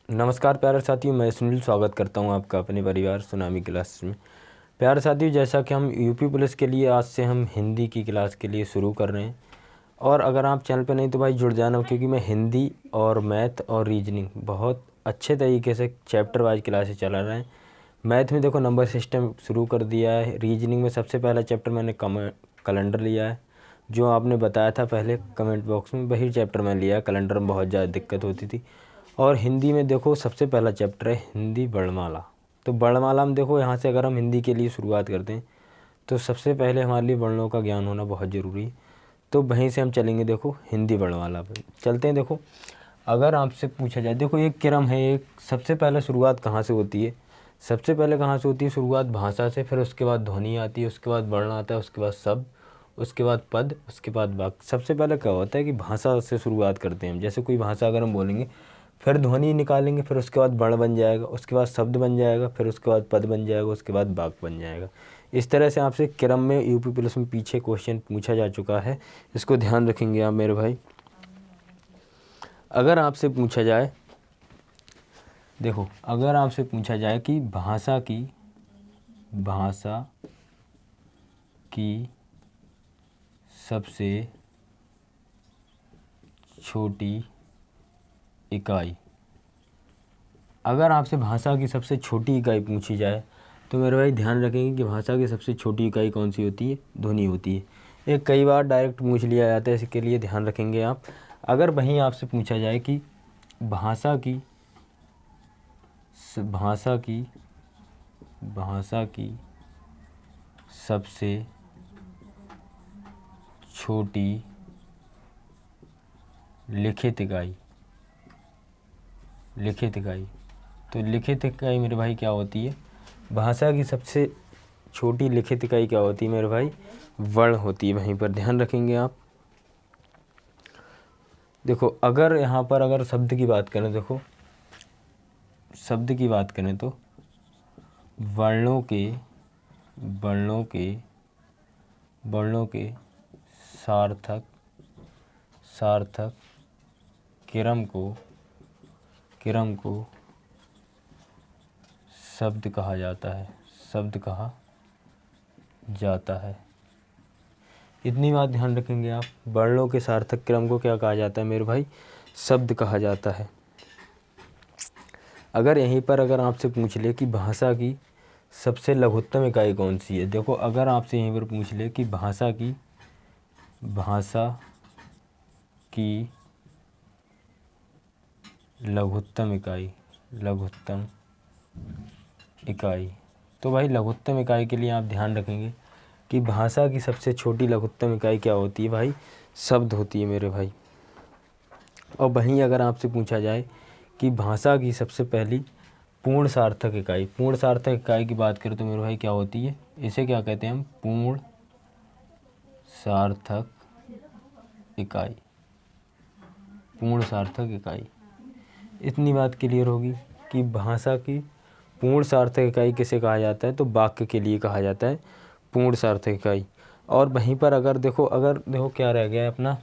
नमस्कार प्यारे साथियों, मैं सुनील स्वागत करता हूं आपका अपने परिवार सुनामी क्लास में। प्यारे साथियों, जैसा कि हम यूपी पुलिस के लिए आज से हम हिंदी की क्लास के लिए शुरू कर रहे हैं। और अगर आप चैनल पर नहीं तो भाई जुड़ जाना, क्योंकि मैं हिंदी और मैथ और रीजनिंग बहुत अच्छे तरीके से चैप्टर वाइज क्लासेस चला रहे हैं। मैथ में देखो नंबर सिस्टम शुरू कर दिया है। रीजनिंग में सबसे पहला चैप्टर मैंने कैलेंडर लिया है, जो आपने बताया था पहले कमेंट बॉक्स में, वही चैप्टर मैं लिया। कैलेंडर में बहुत ज़्यादा दिक्कत होती थी। और हिंदी में देखो सबसे पहला चैप्टर है हिंदी वर्णमाला। तो वर्णमाला में देखो, यहाँ से अगर हम हिंदी के लिए शुरुआत करते हैं तो सबसे पहले हमारे लिए वर्णों का ज्ञान होना बहुत ज़रूरी है। तो वहीं से हम चलेंगे। देखो हिंदी वर्णमाला पर चलते हैं। देखो अगर आपसे पूछा जाए, देखो एक क्रम है, एक सबसे पहले शुरुआत कहाँ से होती है? सबसे पहले कहाँ से होती है शुरुआत? भाषा से। फिर उसके बाद ध्वनि आती है, उसके बाद वर्ण आता है, उसके बाद शब्द, उसके बाद पद, उसके बाद वाक्य। सबसे पहले क्या होता है कि भाषा से शुरुआत करते हैं हम। जैसे कोई भाषा अगर हम बोलेंगे, फिर ध्वनि निकालेंगे, फिर उसके बाद वर्ण बन जाएगा, उसके बाद शब्द बन जाएगा, फिर उसके बाद पद बन जाएगा, उसके बाद वाक्य बन जाएगा। इस तरह से आपसे क्रम में यूपी पुलिस में पीछे क्वेश्चन पूछा जा चुका है। इसको ध्यान रखेंगे आप मेरे भाई। अगर आपसे पूछा जाए, देखो अगर आपसे पूछा जाए कि भाषा की सबसे छोटी इकाई, अगर आपसे भाषा की सबसे छोटी इकाई पूछी जाए तो मेरे भाई ध्यान रखेंगे कि भाषा की सबसे छोटी इकाई कौन सी होती है? ध्वनि होती है। ये कई बार डायरेक्ट पूछ लिया जाता है, इसके लिए ध्यान रखेंगे आप। अगर वहीं आपसे पूछा जाए कि भाषा की सबसे छोटी लिखित इकाई, तो लिखित इकाई मेरे भाई क्या होती है? भाषा की सबसे छोटी लिखित इकाई क्या होती है मेरे भाई? वर्ण होती है। वहीं पर ध्यान रखेंगे आप। देखो अगर यहाँ पर अगर शब्द की बात करें, देखो शब्द की बात करें तो वर्णों के सार्थक क्रम को शब्द कहा जाता है। इतनी बात ध्यान रखेंगे आप। वर्णों के सार्थक क्रम को क्या कहा जाता है मेरे भाई? शब्द कहा जाता है। अगर यहीं पर अगर आपसे पूछ ले कि भाषा की सबसे लघुत्तम इकाई कौन सी है, देखो अगर आपसे यहीं पर पूछ ले कि भाषा की लघुत्तम इकाई, तो भाई लघुत्तम इकाई के लिए आप ध्यान रखेंगे कि भाषा की सबसे छोटी लघुत्तम इकाई क्या होती है भाई? शब्द होती है मेरे भाई। और वहीं अगर आपसे पूछा जाए कि भाषा की सबसे पहली पूर्ण सार्थक इकाई की बात करें तो मेरे भाई क्या होती है? इसे क्या कहते हैं हम? पूर्ण सार्थक इकाई। इतनी बात क्लियर होगी कि भाषा की पूर्ण सार्थक इकाई किसे कहा जाता है? तो वाक्य के लिए कहा जाता है पूर्ण सार्थक इकाई। और वहीं पर अगर देखो क्या रह गया है अपना?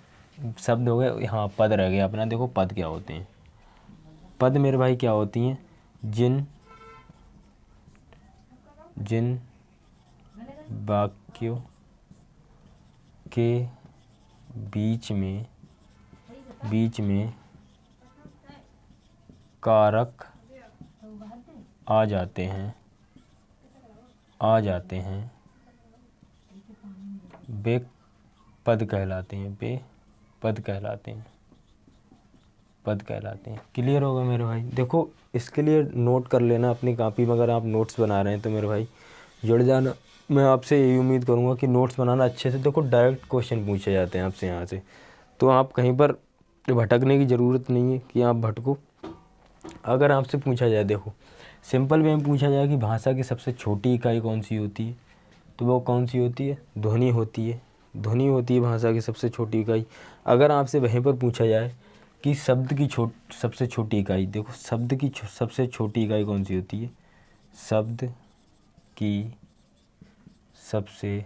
शब्द हो गए, हाँ पद रह गया अपना। देखो पद क्या होते हैं? पद मेरे भाई क्या होती हैं? जिन वाक्यों के बीच में कारक आ जाते हैं वे पद कहलाते हैं। क्लियर होगा मेरे भाई? देखो इसके लिए नोट कर लेना अपनी कॉपी में। अगर आप नोट्स बना रहे हैं तो मेरे भाई जुड़ जाना। मैं आपसे यही उम्मीद करूंगा कि नोट्स बनाना अच्छे से। देखो डायरेक्ट क्वेश्चन पूछे जाते हैं आपसे यहाँ से, तो आप कहीं पर भटकने की ज़रूरत नहीं है कि आप भटको। अगर आपसे पूछा जाए, देखो सिंपल वे में पूछा जाए कि भाषा की सबसे छोटी इकाई कौन सी होती है, तो वो कौन सी होती है? ध्वनि होती है भाषा की सबसे छोटी इकाई। अगर आपसे वहीं पर पूछा जाए कि शब्द की सबसे छोटी इकाई, देखो शब्द की सबसे छोटी इकाई कौन सी होती है? शब्द की सबसे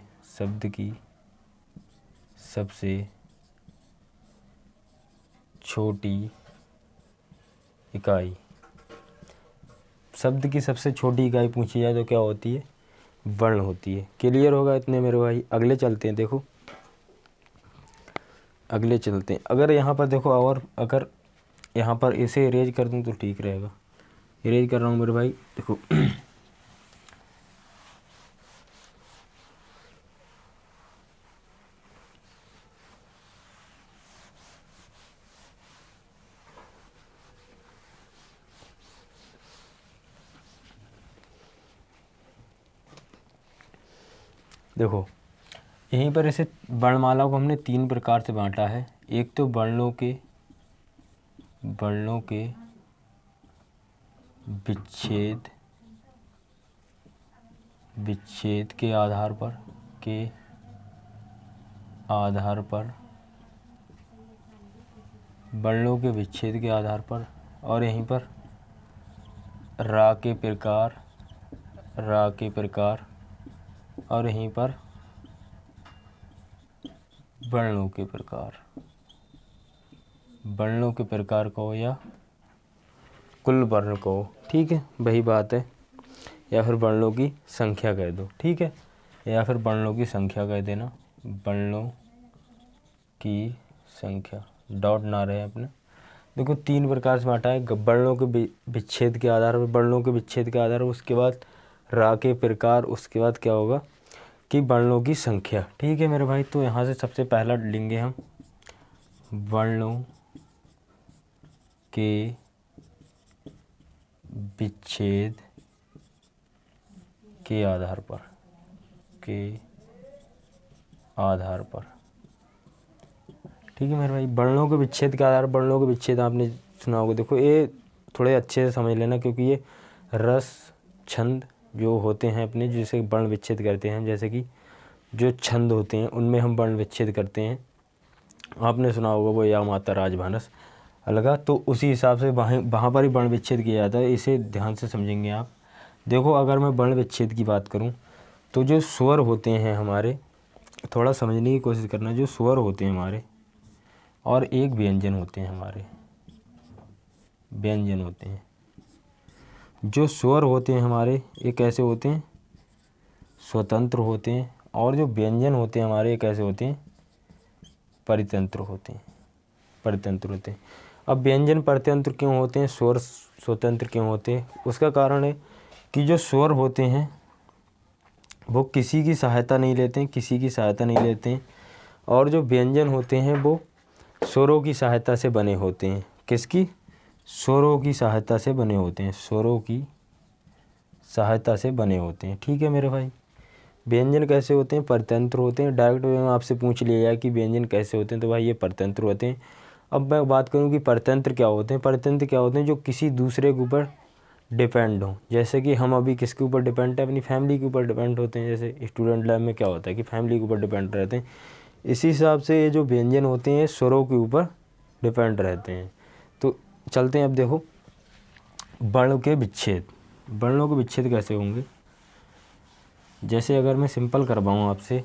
छोटी इकाई शब्द की सबसे छोटी इकाई पूछी जाए तो क्या होती है? वर्ण होती है। क्लियर होगा इतने मेरे भाई? अगले चलते हैं, देखो अगले चलते हैं। अगर यहाँ पर देखो, और अगर यहाँ पर इसे इरेज कर दूँ तो ठीक रहेगा। इरेज कर रहा हूँ मेरे भाई, देखो देखो यहीं पर इसे वर्णमाला को हमने 3 प्रकार से बांटा है। एक तो वर्णों के विच्छेद के आधार पर वर्णों के विच्छेद के आधार पर, और यहीं पर रा के प्रकार, और यहीं पर वर्णों के प्रकार को या कुल वर्ण को, ठीक है वही बात है। या फिर वर्णों की संख्या कह दो, ठीक है, या फिर वर्णों की संख्या कह देना, वर्णों की संख्या, डॉट ना रहे अपने। देखो 3 प्रकार से बांटा है, वर्णों के विच्छेद के आधार पर, उसके बाद रा के प्रकार, उसके बाद क्या होगा कि वर्णों की संख्या, ठीक है मेरे भाई। तो यहाँ से सबसे पहला लेंगे हम वर्णों के विच्छेद के आधार पर, ठीक है मेरे भाई। वर्णों के विच्छेद के आधार, वर्णों के विच्छेद आपने सुना होगा। देखो ये थोड़े अच्छे से समझ लेना, क्योंकि ये रस छंद जो होते हैं अपने, जिसे वर्ण विच्छेद करते हैं, जैसे कि जो छंद होते हैं उनमें हम वर्ण विच्छेद करते हैं। आपने सुना होगा वो या माता राजभानस अलगा, तो उसी हिसाब से वहाँ पर ही वर्ण विच्छेद किया जाता है। इसे ध्यान से समझेंगे आप। देखो अगर मैं वर्ण विच्छेद की बात करूँ तो जो स्वर होते हैं हमारे, थोड़ा समझने की कोशिश करना, जो स्वर होते हैं हमारे और एक व्यंजन होते हैं हमारे, व्यंजन होते हैं। जो स्वर होते हैं हमारे ये कैसे होते हैं? स्वतंत्र होते हैं। और जो व्यंजन होते हैं हमारे ये कैसे होते हैं? परितंत्र होते हैं। अब व्यंजन परितंत्र क्यों होते हैं, स्वर स्वतंत्र क्यों होते हैं? उसका कारण है कि जो स्वर होते हैं वो किसी की सहायता नहीं लेते हैं, और जो व्यंजन होते हैं वो स्वरों की सहायता से बने होते हैं। किसकी? स्वरों की सहायता से बने होते हैं, ठीक है मेरे भाई। व्यंजन कैसे होते हैं? परतंत्र होते हैं। डायरेक्ट वे में आपसे पूछ लिया जाए कि व्यंजन कैसे होते हैं, तो भाई ये परतंत्र होते हैं। अब मैं बात करूं कि परतंत्र क्या होते हैं। परतंत्र क्या होते हैं? जो किसी दूसरे के ऊपर डिपेंड हो। जैसे कि हम अभी किसके ऊपर डिपेंड है? अपनी फैमिली के ऊपर डिपेंड होते हैं। जैसे स्टूडेंट लाइफ में क्या होता है कि फैमिली के ऊपर डिपेंड रहते हैं, इसी हिसाब से ये जो व्यंजन होते हैं स्वरों के ऊपर डिपेंड रहते हैं। तो चलते हैं अब देखो वर्णों के विच्छेद कैसे होंगे। जैसे अगर मैं सिंपल करवाऊँ आपसे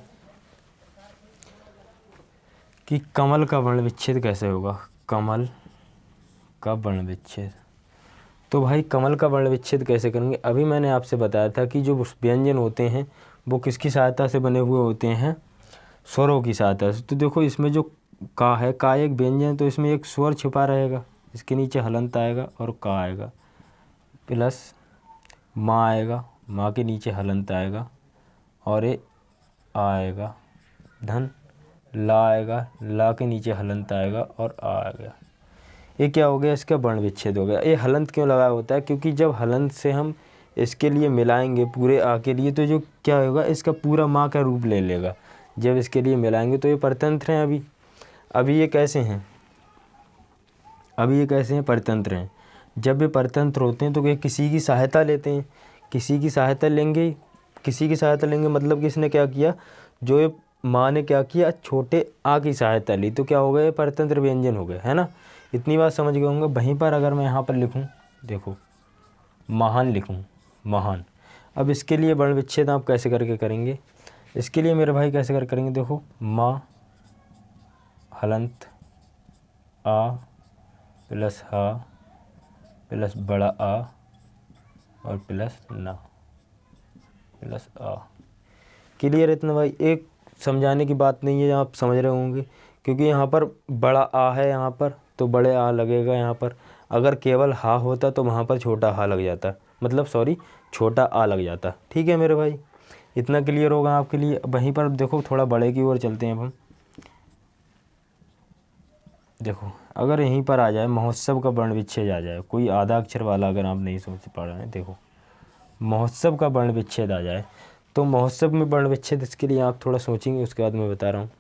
कि कमल का वर्ण विच्छेद कैसे होगा, कमल का वर्ण विच्छेद, तो भाई कमल का वर्ण विच्छेद कैसे करेंगे? अभी मैंने आपसे बताया था कि जो व्यंजन होते हैं वो किसकी सहायता से बने हुए होते हैं? स्वरों की सहायता से। तो देखो इसमें जो का है, का एक व्यंजन, तो इसमें एक स्वर छिपा रहेगा, इसके नीचे हलंत आएगा और का आएगा, प्लस माँ आएगा, माँ के नीचे हलंत आएगा, और ये आएगा धन, ला आएगा, ला के नीचे हलंत आएगा और आ गया। ये क्या हो गया? इसका वर्ण विच्छेद हो गया। ये हलंत क्यों लगाया होता है? क्योंकि जब हलंत से हम इसके लिए मिलाएंगे पूरे आ के लिए, तो जो क्या होगा इसका पूरा माँ का रूप ले लेगा। जब इसके लिए मिलाएंगे तो ये परतंत्र हैं। अभी ये कैसे हैं? परतंत्र हैं। जब ये परतंत्र होते हैं तो ये किसी की सहायता लेते हैं। किसी की सहायता लेंगे मतलब कि इसने क्या किया, जो ये माँ ने क्या किया, छोटे आ की सहायता ली, तो क्या हो गया? ये परतंत्र व्यंजन हो गए, है ना। इतनी बात समझ गए होंगे। वहीं पर अगर मैं यहाँ पर लिखूँ, देखो महान लिखूँ, महान, अब इसके लिए वर्ण विच्छेद आप कैसे करके करेंगे? इसके लिए मेरे भाई कैसे कर करेंगे? देखो माँ हलंत आ प्लस हा प्लस बड़ा आ और प्लस ना प्लस आ। क्लियर है इतना भाई? एक समझाने की बात नहीं है, आप समझ रहे होंगे, क्योंकि यहाँ पर बड़ा आ है यहाँ पर, तो बड़े आ लगेगा यहाँ पर। अगर केवल हा होता तो वहाँ पर छोटा हा लग जाता, मतलब सॉरी छोटा आ लग जाता। ठीक है मेरे भाई, इतना क्लियर होगा आपके लिए। वहीं पर देखो थोड़ा बड़े की ओर चलते हैं अब हम। देखो अगर यहीं पर आ जाए महोत्सव का वर्ण विच्छेद आ जाए, कोई आधा अक्षर वाला, अगर आप नहीं सोच पा रहे हैं, देखो महोत्सव का वर्ण विच्छेद आ जाए, तो महोत्सव में वर्ण विच्छेद, इसके लिए आप थोड़ा सोचेंगे, उसके बाद मैं बता रहा हूँ।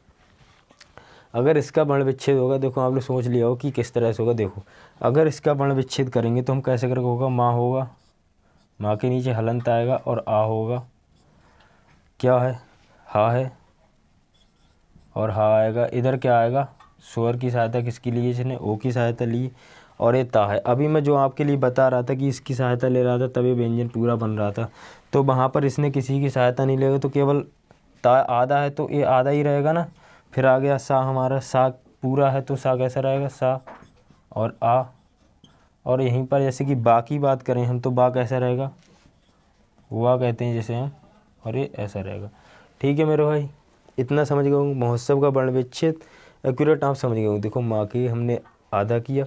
अगर इसका वर्ण विच्छेद होगा, देखो आपने सोच लिया हो कि किस तरह से होगा। देखो अगर इसका वर्ण विच्छेद करेंगे तो हम कैसे करके होगा, माँ होगा, माँ के नीचे हलंत आएगा, और आ होगा, क्या है, हा है, और हा आएगा। इधर क्या आएगा, स्वर की सहायता किसकी ली, इसने ओ की सहायता ली, और ये ता है। अभी मैं जो आपके लिए बता रहा था कि इसकी सहायता ले रहा था तभी व्यंजन पूरा बन रहा था, तो वहाँ पर इसने किसी की सहायता नहीं लेगा, तो केवल ता आधा है तो ये आधा ही रहेगा ना। फिर आ गया सा, हमारा सा पूरा है तो सा कैसा रहेगा, सा और आ। और यहीं पर जैसे कि बा की बात करें हम, तो बा कैसा रहेगा, वाह कहते हैं जैसे हम, और ये ऐसा रहेगा। ठीक है मेरे भाई, इतना समझ गए होंगे। महोत्सव का वर्ण विच्छेद एक्यूरेट आप समझ गए होंगे। देखो माँ की हमने आधा किया,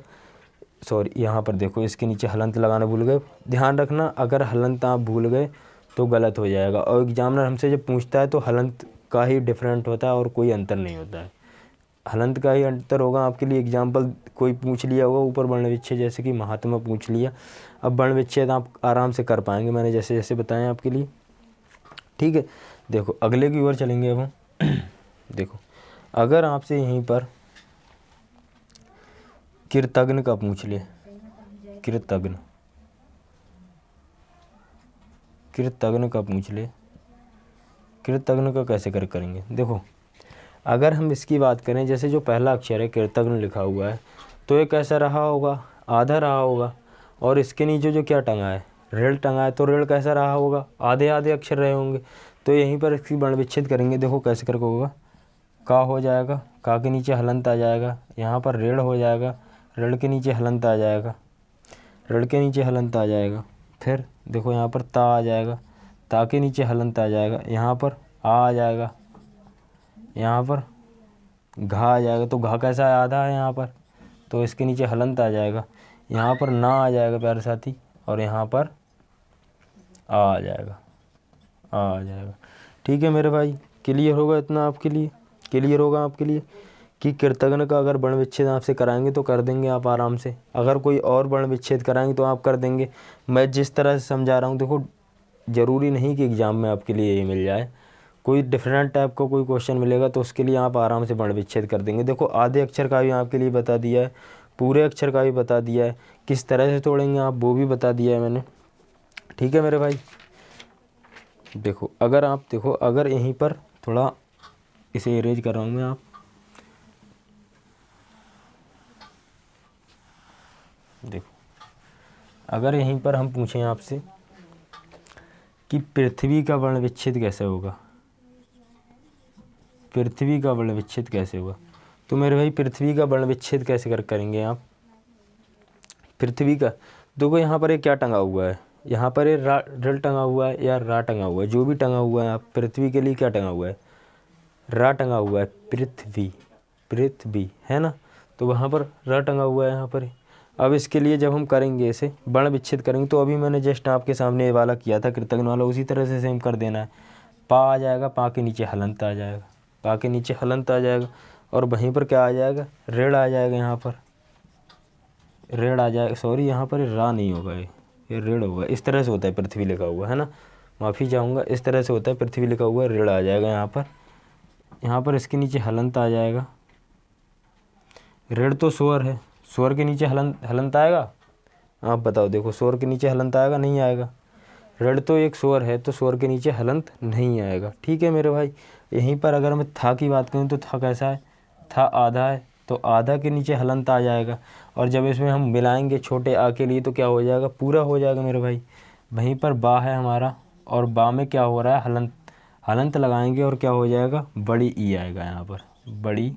सॉरी यहाँ पर देखो इसके नीचे हलंत लगाना भूल गए। ध्यान रखना, अगर हलंत आप भूल गए तो गलत हो जाएगा, और एग्जामिनर हमसे जब पूछता है तो हलंत का ही डिफरेंट होता है और कोई अंतर नहीं होता है। हलंत का ही अंतर होगा आपके लिए। एग्जाम्पल कोई पूछ लिया होगा ऊपर वर्ण विच्छेद, जैसे कि महात्मा पूछ लिया, अब वर्ण विच्छेद आप आराम से कर पाएंगे, मैंने जैसे जैसे बताया आपके लिए। ठीक है, देखो अगले की ओर चलेंगे अब हम। देखो अगर आपसे यहीं पर कृतघ्न का पूछ ले, कृतघ्न, कृतघ्न का पूछ ले, कृतघ्न का कैसे करेंगे। देखो अगर हम इसकी बात करें, जैसे जो पहला अक्षर है कृतघ्न लिखा हुआ है, तो ये कैसा रहा होगा, आधा रहा होगा। और इसके नीचे जो क्या टंगा है, ऋण टंगा है, तो ऋण कैसा रहा होगा, आधे आधे अक्षर रहे होंगे। तो यहीं पर इसकी वर्ण विच्छेद करेंगे। देखो कैसे करके होगा, का हो जाएगा, का के नीचे हलंत आ जाएगा, यहाँ पर ऋण हो जाएगा, ऋण के नीचे हलंत आ जाएगा, ऋण के नीचे हलंत आ जाएगा। फिर देखो यहाँ पर ता आ जाएगा, ता के नीचे हलंत आ जाएगा, यहाँ पर आ जाएगा, यहाँ पर घा आ जाएगा, तो घा कैसा है, आधा है यहाँ पर, तो इसके नीचे हलंत आ जाएगा। यहाँ पर ना आ जाएगा प्यारे साथी, और यहाँ पर आ जाएगा, आ जाएगा। ठीक है मेरे भाई, क्लियर होगा इतना आपके लिए, क्लियर होगा आपके लिए कि कृतघ्न का अगर वर्ण विच्छेद आपसे कराएंगे तो कर देंगे आप आराम से। अगर कोई और वर्ण विच्छेद कराएंगे तो आप कर देंगे। मैं जिस तरह से समझा रहा हूँ, देखो ज़रूरी नहीं कि एग्ज़ाम में आपके लिए ये मिल जाए, कोई डिफरेंट टाइप का कोई क्वेश्चन मिलेगा तो उसके लिए आप आराम से वर्ण विच्छेद कर देंगे। देखो आधे अक्षर का भी आपके लिए बता दिया है, पूरे अक्षर का भी बता दिया है, किस तरह से तोड़ेंगे आप वो भी बता दिया है मैंने। ठीक है मेरे भाई, देखो अगर आप देखो, अगर यहीं पर थोड़ा इसे इरेज कर रहा हूँ मैं, आप देखो अगर यहीं पर हम पूछें आपसे कि पृथ्वी का वर्ण विच्छेद कैसे होगा, पृथ्वी का वर्ण विच्छेद कैसे होगा, तो मेरे भाई पृथ्वी का वर्ण विच्छेद कैसे करेंगे आप। पृथ्वी का देखो यहाँ पर एक क्या टंगा हुआ है, यहाँ पर एक ऋ टंगा हुआ है या रा टंगा हुआ है, जो भी टंगा हुआ है, आप पृथ्वी के लिए क्या टंगा हुआ है, रा टंगा हुआ है, पृथ्वी, पृथ्वी है ना, तो वहाँ पर रा टंगा हुआ है यहाँ पर। अब इसके लिए जब हम करेंगे इसे वर्ण विच्छेद करेंगे, तो अभी मैंने जस्ट आपके सामने ये वाला किया था कृतघ्न वाला, उसी तरह से सेम कर देना है। पा आ जाएगा, पा के नीचे हलंत आ जाएगा, पा के नीचे हलंत आ जाएगा, और वहीं पर क्या आ जाएगा, ऋण आ जाएगा, यहाँ पर ऋण आ जाएगा, सॉरी यहाँ पर रा नहीं होगा, ये ऋण होगा। इस तरह से होता है पृथ्वी लिखा हुआ है ना, माफ़ी चाहूँगा, इस तरह से होता है पृथ्वी लिखा हुआ है, ऋण आ जाएगा यहाँ पर, यहाँ पर इसके नीचे हलंत आ जाएगा। ऋण तो स्वर है, स्वर के नीचे हलंत आएगा, आप बताओ, देखो स्वर के नीचे हलंत आएगा, नहीं आएगा। ऋण तो एक स्वर है, तो स्वर के नीचे हलंत नहीं आएगा। ठीक है मेरे भाई, यहीं पर अगर मैं था की बात करूँ तो था कैसा है, था आधा है, तो आधा के नीचे हलंत आ जाएगा, और जब इसमें हम मिलाएंगे छोटे आ के लिए तो क्या हो जाएगा, पूरा हो जाएगा मेरे भाई। वहीं पर बा है हमारा, और बा में क्या हो रहा है, हलंत, हलंत लगाएंगे और क्या हो जाएगा, बड़ी ई आएगा यहाँ पर, बड़ी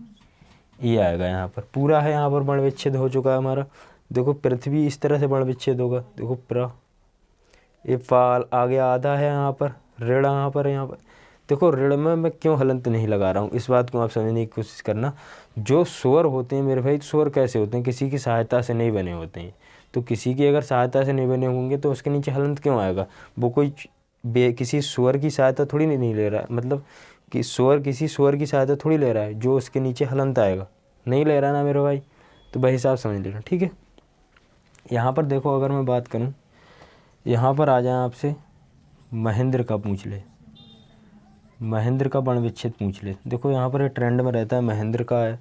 ई आएगा यहाँ पर, पूरा है यहाँ पर वर्ण विच्छेद हो चुका है हमारा। देखो पृथ्वी इस तरह से वर्ण विच्छेद होगा, देखो प्र, ये फाल आगे आधा है यहाँ पर, ऋण यहाँ पर, यहाँ पर देखो ऋण में मैं क्यों हलंत नहीं लगा रहा हूँ, इस बात को आप समझने की कोशिश करना। जो स्वर होते हैं मेरे भाई, स्वर कैसे होते हैं, किसी की सहायता से नहीं बने होते हैं। तो किसी की अगर सहायता से नहीं बने होंगे तो उसके नीचे हलंत क्यों आएगा? वो कोई किसी स्वर की सहायता थोड़ी नहीं ले रहा है, मतलब कि स्वर किसी स्वर की सहायता थोड़ी ले रहा है जो उसके नीचे हलंत आएगा, नहीं ले रहा ना मेरे भाई। तो भाई हिसाब समझ लेना, ठीक है। यहाँ पर देखो अगर मैं बात करूँ, यहाँ पर आ जाए आपसे महेंद्र का पूछ ले, महेंद्र का वर्ण विच्छेद पूछ ले। देखो यहाँ पर ये ट्रेंड में रहता है, महेंद्र का है,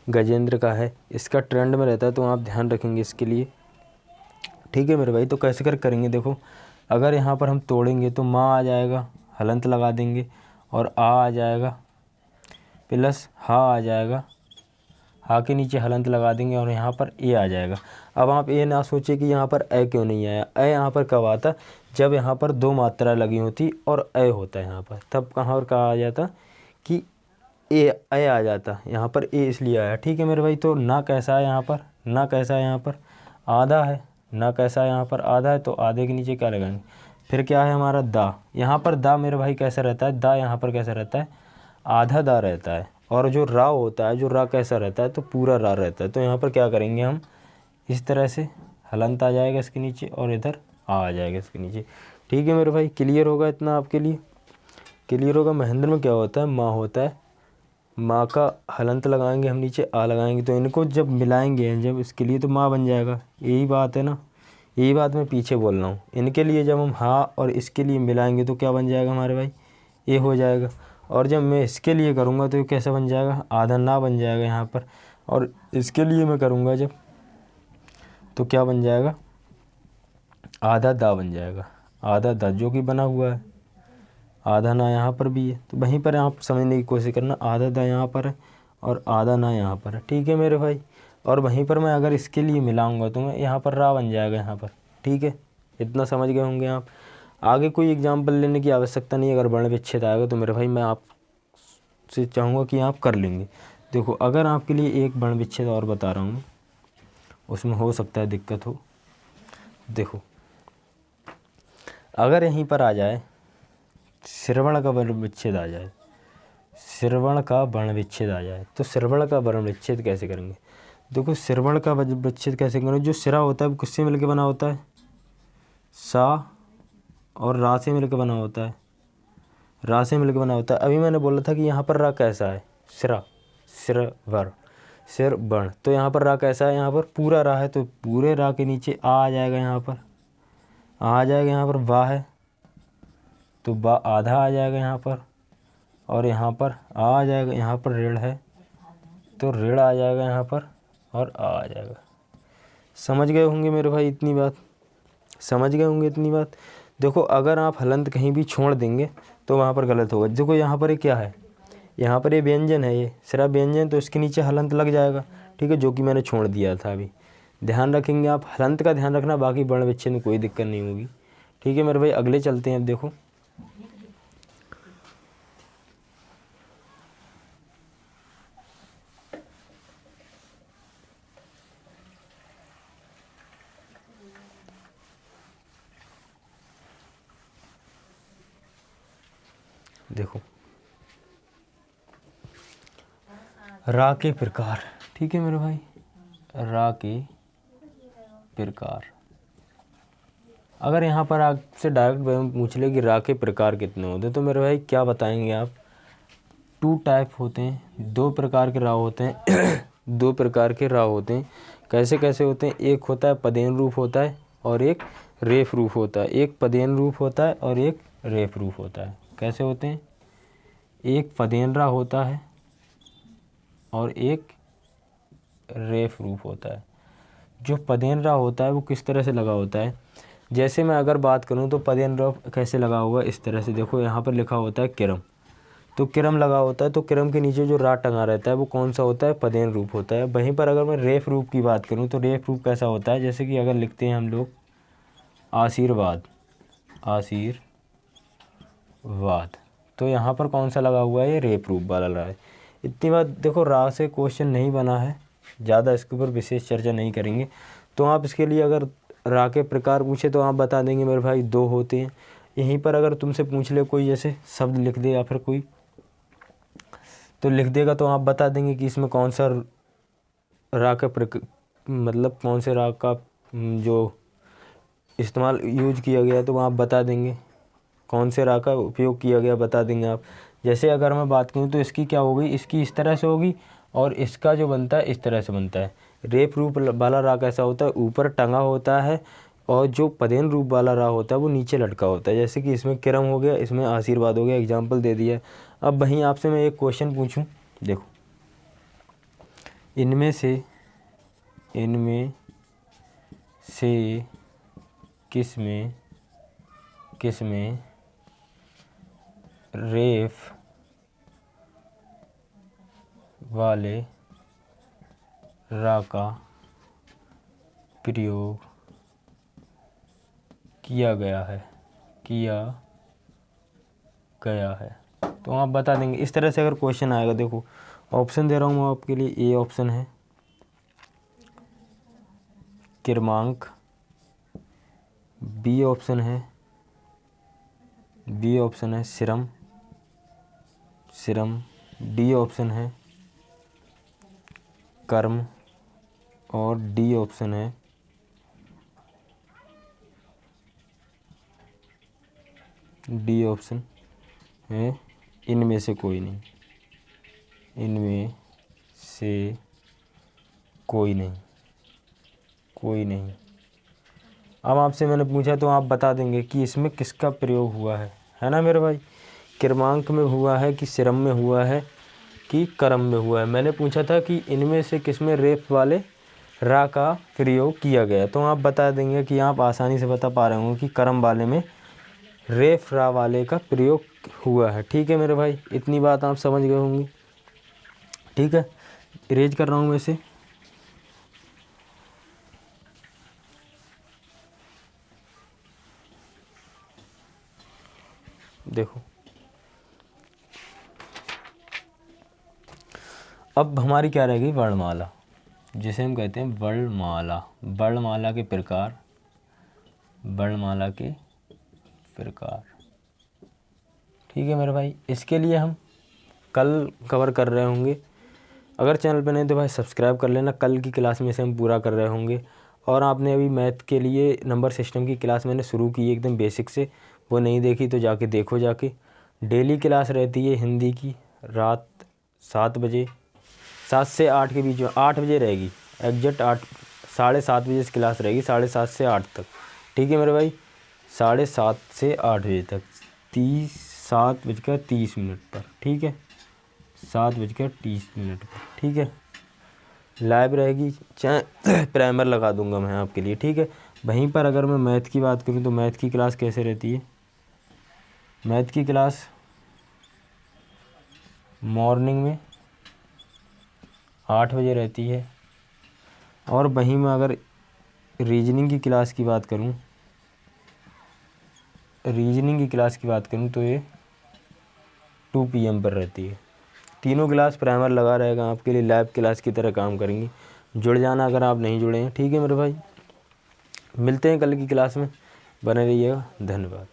गजेंद्र का है, इसका ट्रेंड में रहता है, तो आप ध्यान रखेंगे इसके लिए, ठीक है मेरे भाई। तो कैसे कर करेंगे, देखो अगर यहाँ पर हम तोड़ेंगे तो माँ आ जाएगा, हलंत लगा देंगे, और आ जाएगा प्लस हा आ जाएगा, हा के नीचे हलंत लगा देंगे, और यहाँ पर ए आ जाएगा। अब आप ये ना सोचिए कि यहाँ पर ए क्यों नहीं आया। ए यहाँ पर कब आता, जब यहाँ पर दो मात्रा लगी होती और ए होता है यहाँ पर, तब कहाँ और कहा आ जाता कि ए आ जाता। यहाँ पर ए इसलिए आया, ठीक है मेरे भाई। तो ना कैसा है यहाँ पर, ना कैसा है यहाँ पर, आधा है, ना कैसा है यहाँ पर, आधा है, तो आधे के नीचे क्या लगाएंगे, फिर क्या है हमारा दा। यहाँ पर दा मेरे भाई कैसा रहता है, दा यहाँ पर कैसा रहता है, आधा दा रहता है। और जो रा होता है, जो रा कैसा रहता है, तो पूरा रा रहता है। तो यहाँ पर क्या करेंगे हम, इस तरह से हलंत आ जाएगा इसके नीचे, और इधर आ जाएगा इसके नीचे, ठीक है मेरे भाई। क्लियर होगा इतना आपके लिए, क्लियर होगा। महेंद्र में क्या होता है, माँ होता है, माँ का हलंत लगाएंगे हम नीचे, आ लगाएंगे, तो इनको जब मिलाएंगे जब इसके लिए, तो माँ बन जाएगा। यही बात है ना, यही बात मैं पीछे बोल रहा हूँ। इनके लिए जब हम हाँ और इसके लिए मिलाएंगे तो क्या बन जाएगा हमारे भाई, ये हो जाएगा। और जब मैं इसके लिए करूँगा तो ये कैसा बन जाएगा, आधा ना बन जाएगा यहाँ पर। और इसके लिए मैं करूँगा जब, तो क्या बन जाएगा, आधा दा बन जाएगा, आधा दा जो कि बना हुआ है, आधा ना यहाँ पर भी है। तो वहीं पर आप समझने की कोशिश करना, आधा दा यहाँ पर है और आधा ना यहाँ पर है, ठीक है मेरे भाई। और वहीं पर मैं अगर इसके लिए मिलाऊंगा तो मैं यहाँ पर रा बन जाएगा यहाँ पर, ठीक है। इतना समझ गए होंगे आप। आगे कोई एग्जाम्पल लेने की आवश्यकता नहीं। अगर वर्ण विच्छेद आएगा तो मेरे भाई मैं आपसे चाहूँगा कि आप कर लेंगे। देखो अगर आपके लिए एक वर्ण विच्छेद और बता रहा हूँ, उसमें हो सकता है दिक्कत हो। देखो अगर यहीं पर आ जाए श्रवण का वर्ण विच्छेद आ जाए, श्रवण का वर्ण विच्छेद आ जाए, तो श्रवण का वर्ण विच्छेद कैसे करेंगे। देखो श्रवण का विच्छेद कैसे करेंगे, जो सिरा होता है वो किससे मिलकर बना होता है, सा और रा से मिलकर बना होता है, रा से मिलकर बना होता है। अभी मैंने बोला था कि यहाँ पर रा कैसा है, सिरा, सिरवर, सिरवण। तो यहाँ पर रा कैसा है, यहाँ पर पूरा रा है, तो पूरे रा के नीचे आ जाएगा, यहाँ पर आ जाएगा, यहाँ पर वाह है तो बा आधा आ जाएगा यहाँ पर, और यहाँ पर आ जाएगा, यहाँ पर ऋण है तो ऋण आ जाएगा यहाँ पर, और आ जाएगा। समझ गए होंगे मेरे भाई इतनी बात, समझ गए होंगे इतनी बात। देखो अगर आप हलंत कहीं भी छोड़ देंगे तो वहाँ पर गलत होगा। देखो यहाँ पर ये क्या है, यहाँ पर ये व्यंजन है, ये सिरा व्यंजन, तो इसके नीचे हलंत लग जाएगा, ठीक है, जो कि मैंने छोड़ दिया था अभी। ध्यान रखेंगे आप, हलंत का ध्यान रखना, बाकी वर्ण विच्छेद में कोई दिक्कत नहीं होगी, ठीक है मेरे भाई। अगले चलते हैं। अब देखो देखो रा के प्रकार, ठीक है मेरे भाई, रा के प्रकार। अगर यहाँ पर आपसे डायरेक्ट पूछ ले कि रा के प्रकार कितने होते हैं, तो मेरे भाई क्या बताएंगे आप, 2 टाइप होते हैं, 2 प्रकार के रा होते हैं दो प्रकार के रा होते हैं। कैसे कैसे होते हैं, एक होता है पदेन रूप होता है और एक रेफ रूप होता है। एक पदेन रूप होता है और एक रेफ रूप होता है। कैसे होते हैं, एक पदेन रा होता है और एक रेफ रूप होता है। जो पदेन रा होता है वो किस तरह से लगा होता है, जैसे मैं अगर बात करूं तो पदेन रा कैसे लगा हुआ, इस तरह से। देखो यहाँ पर लिखा होता है किरम, तो किरम लगा होता है, तो किरम के नीचे जो रा टंगा रहता है वो कौन सा होता है, पदेन रूप होता है। वहीं पर अगर मैं रेफ रूप की बात करूं तो रेफ रूप कैसा होता है, जैसे कि अगर लिखते हैं हम लोग आशीर्वाद, आशीर्वाद, तो यहाँ पर कौन सा लगा हुआ है, ये रेफ रूप वाला रा है। इतनी बात। देखो रा से क्वेश्चन नहीं बना है, ज़्यादा इसके ऊपर विशेष चर्चा नहीं करेंगे। तो आप इसके लिए अगर रा के प्रकार पूछे तो आप बता देंगे मेरे भाई 2 होते हैं। यहीं पर अगर तुमसे पूछ ले कोई, जैसे शब्द लिख दे या फिर कोई तो लिख देगा, तो आप बता देंगे कि इसमें कौन सा रा का मतलब कौन से रा का जो इस्तेमाल यूज किया गया, तो आप बता देंगे कौन से रा का उपयोग किया गया, बता देंगे आप। जैसे अगर मैं बात करूँ तो इसकी क्या हो गई, इसकी इस तरह से होगी और इसका जो बनता है इस तरह से बनता है। रेफ रूप वाला रा कैसा होता है, ऊपर टंगा होता है, और जो पदेन रूप वाला रा होता है वो नीचे लटका होता है। जैसे कि इसमें किरम हो गया, इसमें आशीर्वाद हो गया, एग्जाम्पल दे दिया। अब वहीं आपसे मैं एक क्वेश्चन पूछूं, देखो इनमें से किस में रेफ वाले रा का प्रयोग किया गया है तो आप बता देंगे। इस तरह से अगर क्वेश्चन आएगा, देखो ऑप्शन दे रहा हूँ मैं आपके लिए। ए ऑप्शन है क्रमांक, बी ऑप्शन है सिरम, डी ऑप्शन है कर्म, और डी ऑप्शन है इनमें से कोई नहीं। अब आपसे मैंने पूछा तो आप बता देंगे कि इसमें किसका प्रयोग हुआ है ना मेरे भाई। क्रमांक में हुआ है कि सिरम में हुआ है कि कर्म में हुआ है। मैंने पूछा था कि इनमें से किस में रेफ वाले रा का प्रयोग किया गया, तो आप बता देंगे कि आप आसानी से बता पा रहे होंगे कि कर्म वाले में रेफ रा वाले का प्रयोग हुआ है। ठीक है मेरे भाई, इतनी बात आप समझ गए होंगे। ठीक है, इरेज कर रहा हूँ मैं इसे। देखो अब हमारी क्या रहेगी, वर्णमाला, जिसे हम कहते हैं वर्णमाला के प्रकार, ठीक है मेरे भाई। इसके लिए हम कल कवर कर रहे होंगे। अगर चैनल पर नहीं तो भाई सब्सक्राइब कर लेना, कल की क्लास में से हम पूरा कर रहे होंगे। और आपने अभी मैथ के लिए नंबर सिस्टम की क्लास मैंने शुरू की एकदम बेसिक से, वो नहीं देखी तो जाके देखो। जाके डेली क्लास रहती है हिंदी की, रात 7 बजे, 7 से 8 के बीच में, 8 बजे रहेगी एग्जैक्ट, 7:30 बजे से क्लास रहेगी, 7:30 से 8 तक। ठीक है मेरे भाई, 7:30 से 8 बजे तक, 7:30 पर। ठीक है, 7:30 पर। ठीक है, लाइव रहेगी, चाहे प्राइमर लगा दूंगा मैं आपके लिए। ठीक है, वहीं पर अगर मैं मैथ की बात करूं तो मैथ की क्लास कैसे रहती है, मैथ की क्लास मॉर्निंग में 8 बजे रहती है। और वहीं मैं अगर रीजनिंग की क्लास की बात करूं तो ये 2 PM पर रहती है। तीनों क्लास प्राइमर लगा रहेगा आपके लिए, लैब क्लास की तरह काम करेंगी। जुड़ जाना अगर आप नहीं जुड़े हैं। ठीक है मेरे भाई, मिलते हैं कल की क्लास में, बने रहिएगा। धन्यवाद।